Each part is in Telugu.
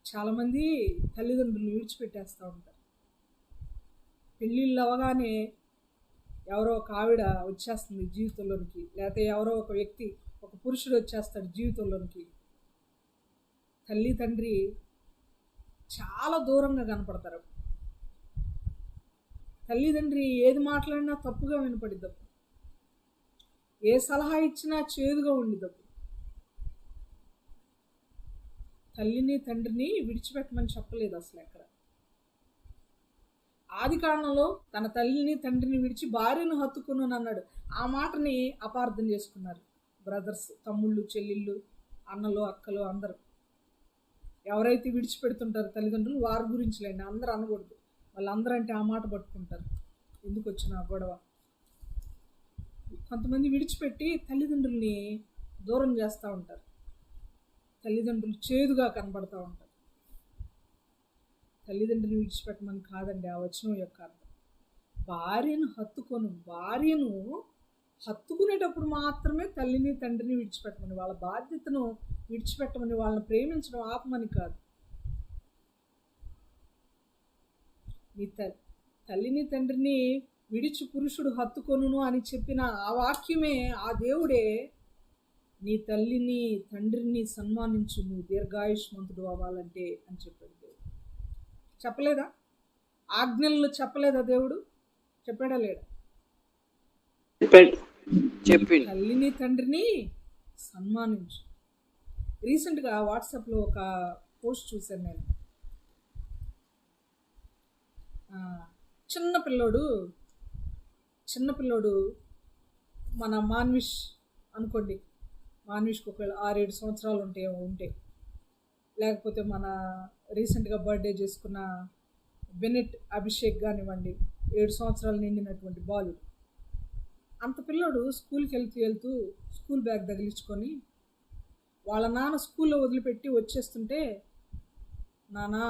చాలామంది తల్లిదండ్రులు విడిచిపెట్టేస్తూ ఉంటారు. పెళ్ళిళ్ళు అవగానే ఎవరో ఒక ఆవిడ వచ్చేస్తుంది జీవితంలోనికి, లేకపోతే ఎవరో ఒక వ్యక్తి, ఒక పురుషుడు వచ్చేస్తాడు జీవితంలోనికి. తల్లి తండ్రి చాలా దూరంగా కనపడతారు. తల్లిదండ్రి ఏది మాట్లాడినా తప్పుగా వినపడిద్దాం, ఏ సలహా ఇచ్చినా చేదుగా ఉండిద్దాం. తల్లిని తండ్రిని విడిచిపెట్టమని చెప్పలేదు అసలు ఎక్కడ. ఆది కారణంలో తన తల్లిని తండ్రిని విడిచి భార్యను హత్తుకును అన్నాడు. ఆ మాటని అపార్థం చేసుకున్నారు బ్రదర్స్, తమ్ముళ్ళు, చెల్లిళ్ళు, అన్నలు, అక్కలు అందరూ. ఎవరైతే విడిచిపెడుతుంటారో తల్లిదండ్రులు వారి గురించి లేండి, అందరూ అనకూడదు. వాళ్ళందరూ అంటే ఆ మాట పట్టుకుంటారు. ఎందుకు వచ్చిన గొడవ? కొంతమంది విడిచిపెట్టి తల్లిదండ్రుల్ని దూరం చేస్తూ ఉంటారు. తల్లిదండ్రులు చేదుగా కనబడుతూ ఉంటారు. తల్లిదండ్రులను విడిచిపెట్టమని కాదండి ఆ వచనం యొక్క అర్థం. భార్యను హత్తుకునేటప్పుడు మాత్రమే తల్లిని తండ్రిని విడిచిపెట్టమని, వాళ్ళ బాధ్యతను విడిచిపెట్టమని, వాళ్ళని ప్రేమించడం ఆపమని కాదు. నీ తల్లిని తండ్రిని విడిచి పురుషుడు హత్తుకొనును అని చెప్పిన ఆ వాక్యమే, ఆ దేవుడే నీ తల్లిని తండ్రిని సన్మానించు, నువ్వు దీర్ఘాయుష్మంతుడు అవ్వాలంటే అని చెప్పాడు దేవుడు. చెప్పలేదా? ఆజ్ఞలను చెప్పలేదా దేవుడు? చెప్పాడా లేడా? తల్లిని తండ్రిని సన్మానించు. రీసెంట్గా వాట్సాప్లో ఒక పోస్ట్ చూశాను నేను. చిన్నపిల్లోడు మన మాన్విష్ అనుకోండి, మాన్విష్కి ఒకవేళ 6-7 సంవత్సరాలు ఉంటే, లేకపోతే మన రీసెంట్గా బర్త్డే చేసుకున్న బెనెట్ అభిషేక్ కానివ్వండి, 7 సంవత్సరాలు నిండినటువంటి బాలుడు. అంత పిల్లోడు స్కూల్కి వెళ్తూ స్కూల్ బ్యాగ్ తగిలించుకొని వాళ్ళ నాన్న స్కూల్లో వదిలిపెట్టి వచ్చేస్తుంటే, నానా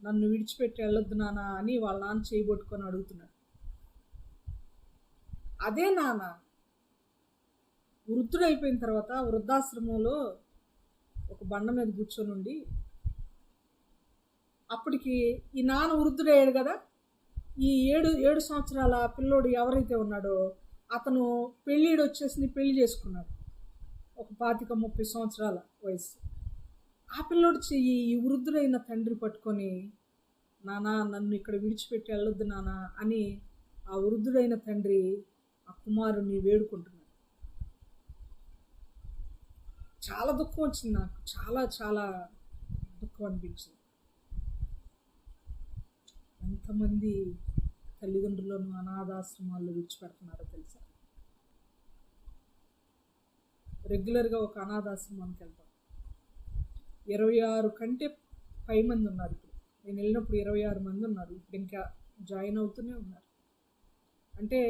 నన్ను విడిచిపెట్టి వెళ్ళొద్దు నానా అని వాళ్ళ నాన్న చేయబట్టుకొని అడుగుతున్నాడు. అదే నాన్న వృద్ధుడైపోయిన తర్వాత వృద్ధాశ్రమంలో ఒక బండ మీద కూర్చొని ఉండి, అప్పటికి ఈ నాన్న వృద్ధుడయ్యాడు కదా, ఈ 7 సంవత్సరాల పిల్లోడు ఎవరైతే ఉన్నాడో అతను పెళ్ళిడు వచ్చేసి పెళ్లి చేసుకున్నాడు. ఒక 25-30 సంవత్సరాల వయసు. ఆ పిల్లోడు చెయ్యి ఈ వృద్ధుడైన తండ్రి పట్టుకొని, నానా నన్ను ఇక్కడ విడిచిపెట్టి వెళ్ళొద్దు నానా అని ఆ వృద్ధుడైన తండ్రి ఆ కుమారుని వేడుకుంటున్నాడు. చాలా దుఃఖం వచ్చింది నాకు, చాలా చాలా దుఃఖం అనిపించింది. ఎంతమంది తల్లిదండ్రులను అనాథాశ్రమాల్లో విడిచిపెడుతున్నారో తెలుసా? రెగ్యులర్గా ఒక అనాథాశ్రమానికి వెళ్తాం. 26 కంటే పై మంది ఉన్నారు. ఇప్పుడు నేను వెళ్ళినప్పుడు 26 మంది ఉన్నారు. ఇప్పుడు ఇంకా జాయిన్ అవుతూనే ఉన్నారు. అంటే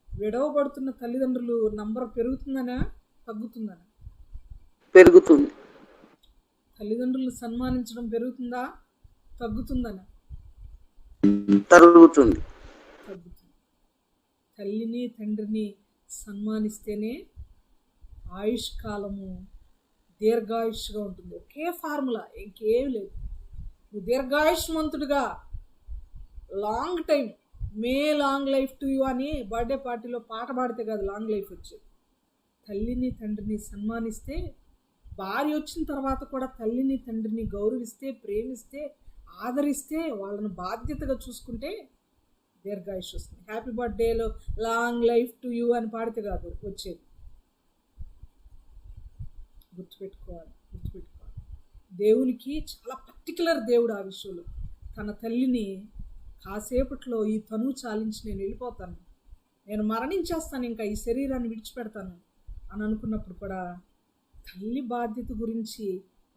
విడవబడుతున్న తల్లిదండ్రులు నంబర్ పెరుగుతుందనా తగ్గుతుందనా? పెరుగుతుంది. తల్లిదండ్రులు సన్మానించడం పెరుగుతుందా తగ్గుతుందనా? తగ్గుతుంది. తల్లిని తండ్రిని సన్మానిస్తేనే ఆయుష్కాలము దీర్ఘాయుష్గా ఉంటుంది. ఒకే ఫార్ములా, ఇంకేం లేదు. నువ్వు దీర్ఘాయుష్మంతుడిగా long time, may long life to you అని బర్త్డే పార్టీలో పాట పాడితే కాదు లాంగ్ లైఫ్ వచ్చేది. తల్లిని తండ్రిని సన్మానిస్తే, భార్య వచ్చిన తర్వాత కూడా తల్లిని తండ్రిని గౌరవిస్తే, ప్రేమిస్తే, ఆదరిస్తే, వాళ్ళని బాధ్యతగా చూసుకుంటే దీర్ఘాయుష్ వస్తుంది. హ్యాపీ బర్త్డేలో లాంగ్ లైఫ్ టు యూ అని పాడితే కాదు వచ్చేది. గుర్తుపెట్టుకోవాలి. దేవునికి చాలా పర్టికులర్ దేవుడు ఆ విషయంలో. తన తల్లిని కాసేపట్లో ఈ తనువు చాలించి నేను వెళ్ళిపోతాను, నేను మరణించేస్తాను, ఇంకా ఈ శరీరాన్ని విడిచిపెడతాను అని అనుకున్నప్పుడు కూడా తల్లి బాధ్యత గురించి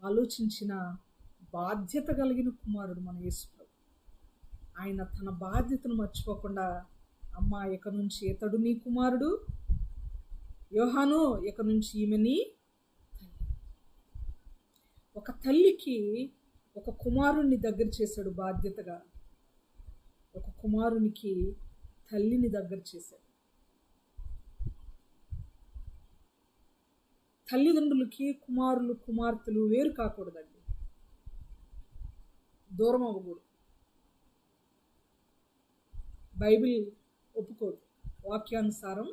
ఆలోచించిన బాధ్యత కలిగిన కుమారుడు మన యేసు ప్రభు. ఆయన తన బాధ్యతను మర్చిపోకుండా, అమ్మ ఇక నుంచి ఇతడు నీ కుమారుడు, యోహాను ఇక నుంచి ఈమె నీ తల్లి. ఒక తల్లికి ఒక కుమారుణ్ణి దగ్గర చేశాడు బాధ్యతగా, ఒక కుమారునికి తల్లిని దగ్గర చేశాడు. తల్లిదండ్రులకి కుమారులు కుమార్తెలు వేరు కాకూడదండి. దూరం అవ్వకూడదు. బైబిల్ ఒప్పుకోదు. వాక్యానుసారం